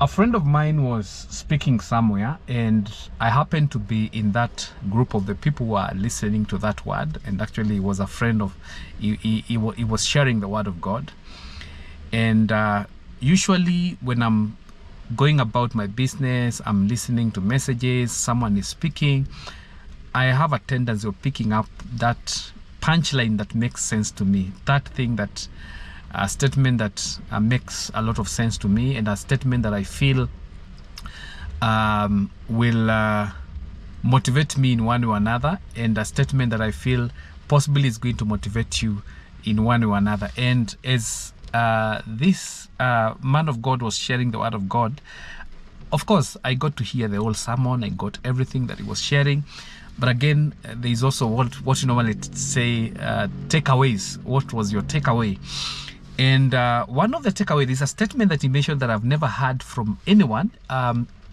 A friend of mine was speaking somewhere, and I happened to be in that group of the people who are listening to that word. And actually, he was a friend of, he was sharing the word of God. And usually, when I'm going about my business, I'm listening to messages, someone is speaking, I have a tendency of picking up that punchline that makes sense to me, that thing that a statement that makes a lot of sense to me, and a statement that I feel will motivate me in one way or another, and a statement that I feel possibly is going to motivate you in one way or another. And as this man of God was sharing the word of God, of course, I got to hear the whole sermon. I got everything that he was sharing. But again, there is also what you normally say, takeaways. What was your takeaway? And one of the takeaways is a statement that he mentioned that I've never heard from anyone.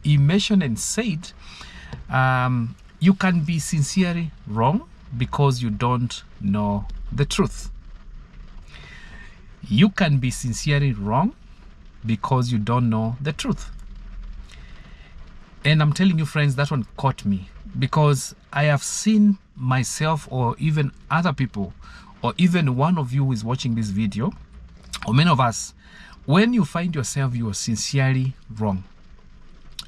He mentioned and said, you can be sincerely wrong because you don't know the truth. You can be sincerely wrong because you don't know the truth. And I'm telling you, friends, that one caught me, because I have seen myself, or even other people, or even one of you who is watching this video, or many of us, when you find yourself, you are sincerely wrong.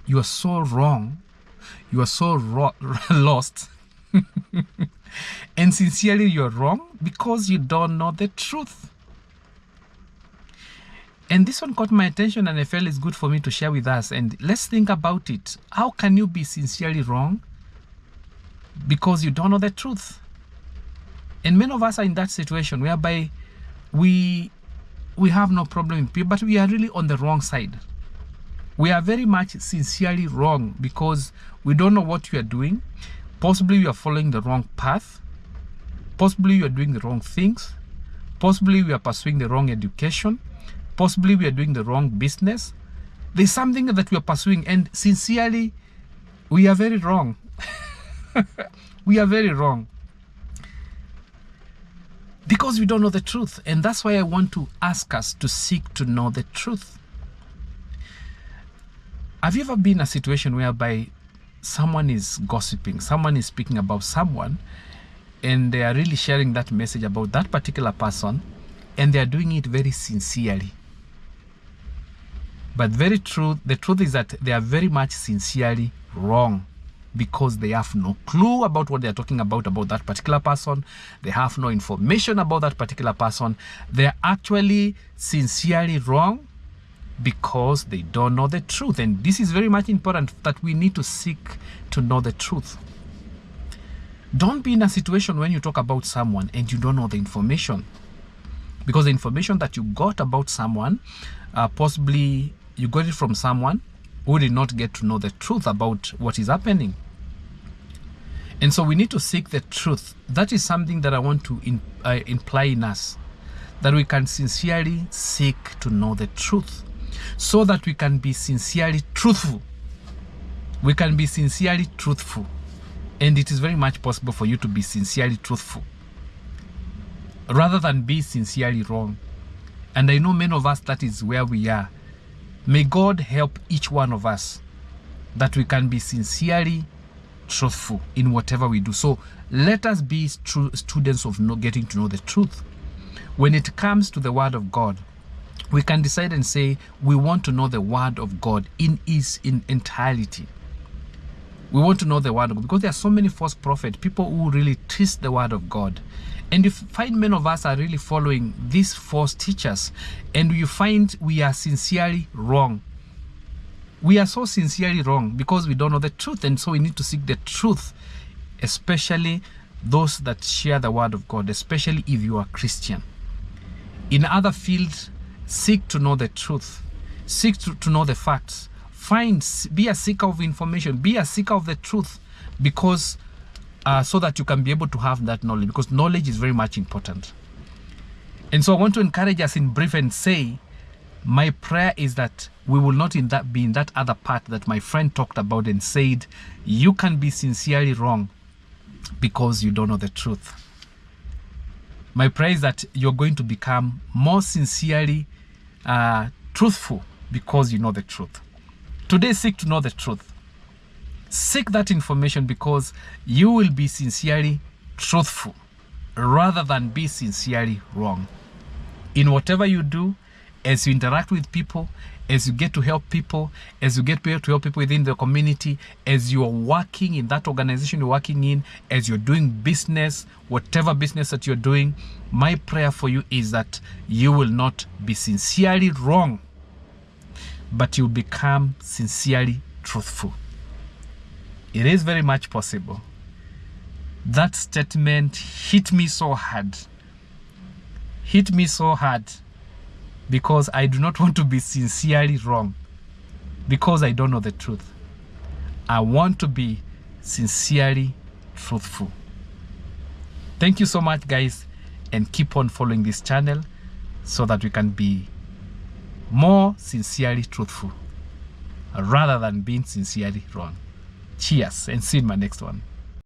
You are so wrong. You are so lost. And sincerely, you're wrong because you don't know the truth. And this one caught my attention, and I felt it's good for me to share with us. And let's think about it. How can you be sincerely wrong because you don't know the truth? And many of us are in that situation whereby we have no problem, but we are really on the wrong side. We are very much sincerely wrong because we don't know what we are doing. Possibly we are following the wrong path. Possibly we are doing the wrong things. Possibly we are pursuing the wrong education. Possibly we are doing the wrong business. There's something that we are pursuing, and sincerely, we are very wrong. We are very wrong because we don't know the truth. And that's why I want to ask us to seek to know the truth. Have you ever been in a situation whereby someone is gossiping, someone is speaking about someone, and they are really sharing that message about that particular person, and they are doing it very sincerely? But the truth is that they are very much sincerely wrong, because they have no clue about what they are talking about that particular person. They have no information about that particular person. They're actually sincerely wrong because they don't know the truth. And this is very much important, that we need to seek to know the truth. Don't be in a situation when you talk about someone and you don't know the information, because the information that you got about someone, possibly you got it from someone who did not get to know the truth about what is happening. And so we need to seek the truth. That is something that I want to imply in us, that we can sincerely seek to know the truth, so that we can be sincerely truthful. We can be sincerely truthful. And it is very much possible for you to be sincerely truthful, rather than be sincerely wrong. And I know many of us, that is where we are. May God help each one of us that we can be sincerely truthful in whatever we do. So let us be true students of getting to know the truth. When it comes to the word of God, we can decide and say we want to know the word of God in entirety. We want to know the word of God, because there are so many false prophets, people who really twist the word of God. And you find many of us are really following these false teachers, and you find we are sincerely wrong. We are so sincerely wrong because we don't know the truth. And so we need to seek the truth, especially those that share the word of God, especially if you are Christian. In other fields, seek to know the truth. Seek to know the facts. Be a seeker of information. Be a seeker of the truth, because so that you can be able to have that knowledge, because knowledge is very much important. And so I want to encourage us in brief and say, my prayer is that we will not be in that other part that my friend talked about and said, you can be sincerely wrong because you don't know the truth. My prayer is that you're going to become more sincerely truthful because you know the truth. Today, seek to know the truth. Seek that information because you will be sincerely truthful rather than be sincerely wrong. In whatever you do, as you interact with people, as you get to help people, as you get to help people within the community, as you are working in that organization you're working in, as you're doing business, whatever business that you're doing, my prayer for you is that you will not be sincerely wrong, but you'll become sincerely truthful. It is very much possible. That statement hit me so hard. Hit me so hard because I do not want to be sincerely wrong because I don't know the truth. I want to be sincerely truthful. Thank you so much, guys, and keep on following this channel so that we can be more sincerely truthful rather than being sincerely wrong. Cheers, and see you in my next one.